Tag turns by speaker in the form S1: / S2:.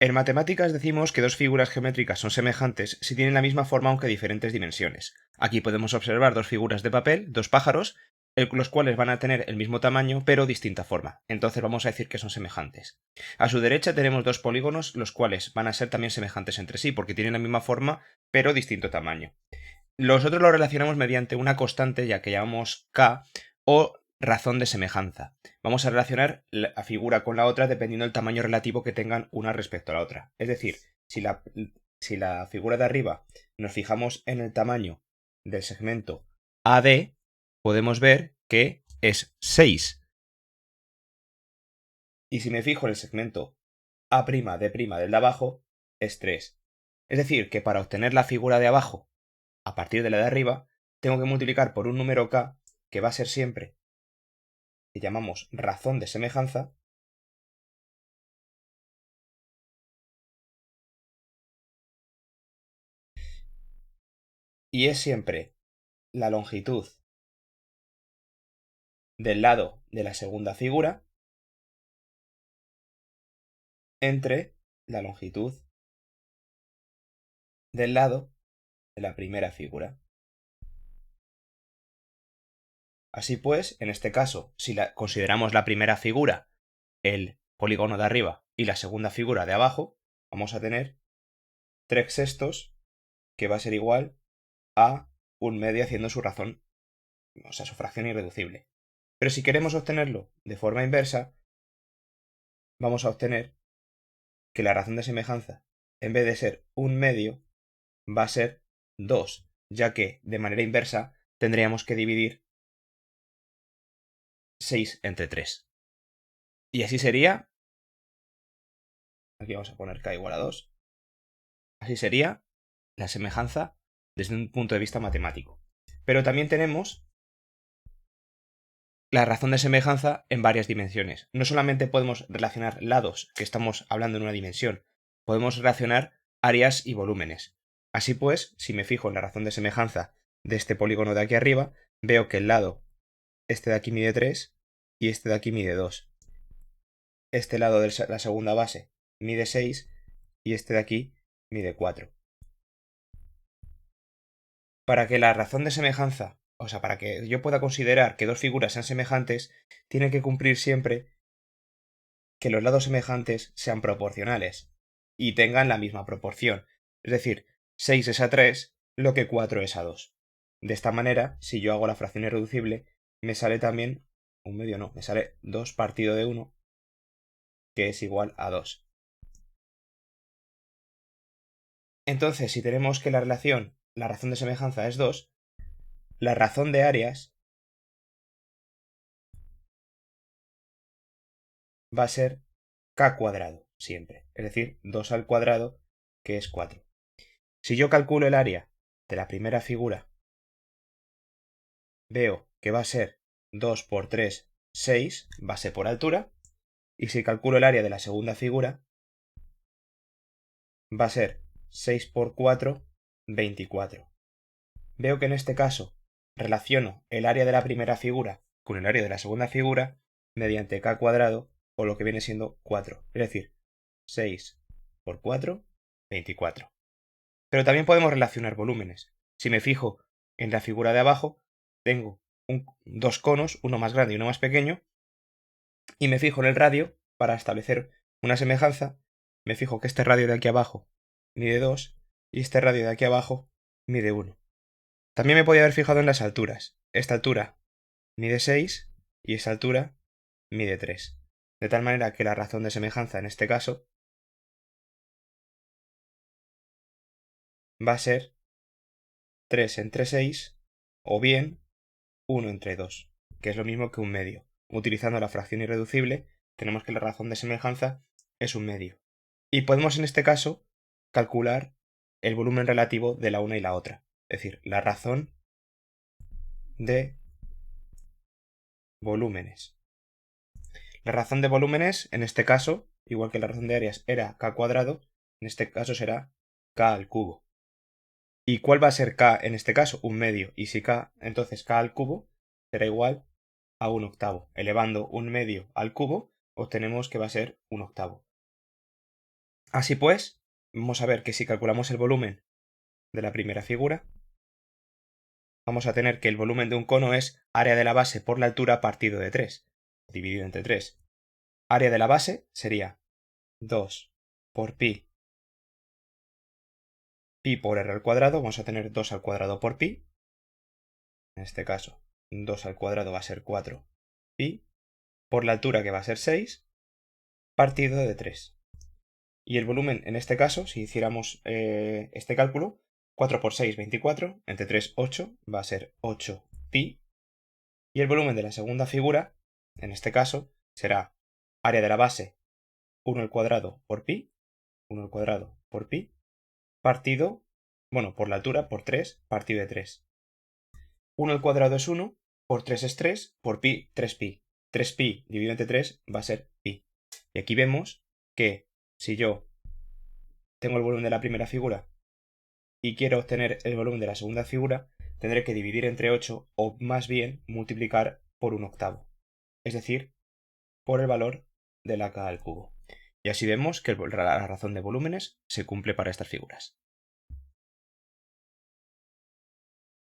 S1: En matemáticas decimos que dos figuras geométricas son semejantes si tienen la misma forma aunque diferentes dimensiones. Aquí podemos observar dos figuras de papel, dos pájaros, los cuales van a tener el mismo tamaño pero distinta forma. Entonces vamos a decir que son semejantes. A su derecha tenemos dos polígonos, los cuales van a ser también semejantes entre sí porque tienen la misma forma pero distinto tamaño. Nosotros lo relacionamos mediante una constante, ya que llamamos K, o razón de semejanza. Vamos a relacionar la figura con la otra dependiendo del tamaño relativo que tengan una respecto a la otra. Es decir, si la figura de arriba nos fijamos en el tamaño del segmento AD, podemos ver que es 6. Y si me fijo en el segmento A'D' del de abajo, es 3. Es decir, que para obtener la figura de abajo a partir de la de arriba, tengo que multiplicar por un número k, que va a ser siempre, que llamamos razón de semejanza, y es siempre la longitud del lado de la segunda figura entre la longitud del lado de la primera figura. Así pues, en este caso, si consideramos la primera figura el polígono de arriba y la segunda figura de abajo, vamos a tener 3/6, que va a ser igual a 1/2 haciendo su razón, o sea, su fracción irreducible. Pero si queremos obtenerlo de forma inversa, vamos a obtener que la razón de semejanza, en vez de ser 1/2, va a ser 2, ya que de manera inversa tendríamos que dividir 6 entre 3. Y así sería, aquí vamos a poner k igual a 2, así sería la semejanza desde un punto de vista matemático. Pero también tenemos la razón de semejanza en varias dimensiones. No solamente podemos relacionar lados, que estamos hablando en una dimensión, podemos relacionar áreas y volúmenes. Así pues, si me fijo en la razón de semejanza de este polígono de aquí arriba, veo que el lado, este de aquí mide 3 y este de aquí mide 2. Este lado de la segunda base mide 6 y este de aquí mide 4. Para que la razón de semejanza, o sea, para que yo pueda considerar que dos figuras sean semejantes, tiene que cumplir siempre que los lados semejantes sean proporcionales y tengan la misma proporción. Es decir, 6 es a 3 lo que 4 es a 2. De esta manera, si yo hago la fracción irreducible, me sale también, un medio no, me sale 2 partido de 1, que es igual a 2. Entonces, si tenemos que la razón de semejanza es 2, la razón de áreas va a ser k cuadrado siempre, es decir, 2 al cuadrado, que es 4. Si yo calculo el área de la primera figura, veo que va a ser 2 por 3, 6, base por altura, y si calculo el área de la segunda figura, va a ser 6 por 4, 24. Veo que en este caso relaciono el área de la primera figura con el área de la segunda figura mediante k cuadrado, o lo que viene siendo 4, es decir, 6 por 4, 24. Pero también podemos relacionar volúmenes. Si me fijo en la figura de abajo, tengo dos conos, uno más grande y uno más pequeño, y me fijo en el radio para establecer una semejanza. Me fijo que este radio de aquí abajo mide 2 y este radio de aquí abajo mide 1. También me podía haber fijado en las alturas. Esta altura mide 6 y esta altura mide 3. De tal manera que la razón de semejanza en este caso va a ser 3 entre 6 o bien 1 entre 2, que es lo mismo que un medio. Utilizando la fracción irreducible, tenemos que la razón de semejanza es un medio. Y podemos en este caso calcular el volumen relativo de la una y la otra, es decir, la razón de volúmenes. La razón de volúmenes, en este caso, igual que la razón de áreas era k cuadrado, en este caso será k al cubo. ¿Y cuál va a ser k en este caso? Un medio. Y si k, entonces k al cubo será igual a un octavo. Elevando un medio al cubo, obtenemos que va a ser un octavo. Así pues, vamos a ver que si calculamos el volumen de la primera figura, vamos a tener que el volumen de un cono es área de la base por la altura partido de 3, dividido entre 3. Área de la base sería 2 por pi por r al cuadrado, vamos a tener 2 al cuadrado por pi, en este caso 2 al cuadrado va a ser 4 pi, por la altura que va a ser 6, partido de 3. Y el volumen, en este caso, si hiciéramos este cálculo, 4 por 6, 24, entre 3, 8, va a ser 8 pi. Y el volumen de la segunda figura, en este caso, será área de la base 1 al cuadrado por pi, 1 al cuadrado por pi, partido, bueno, por la altura, por 3, partido de 3. 1 al cuadrado es 1, por 3 es 3, por pi, 3pi. 3pi dividido entre 3 va a ser pi. Y aquí vemos que si yo tengo el volumen de la primera figura y quiero obtener el volumen de la segunda figura, tendré que dividir entre 8 o más bien multiplicar por 1/8. Es decir, por el valor de la k al cubo. Y así vemos que la razón de volúmenes se cumple para estas figuras.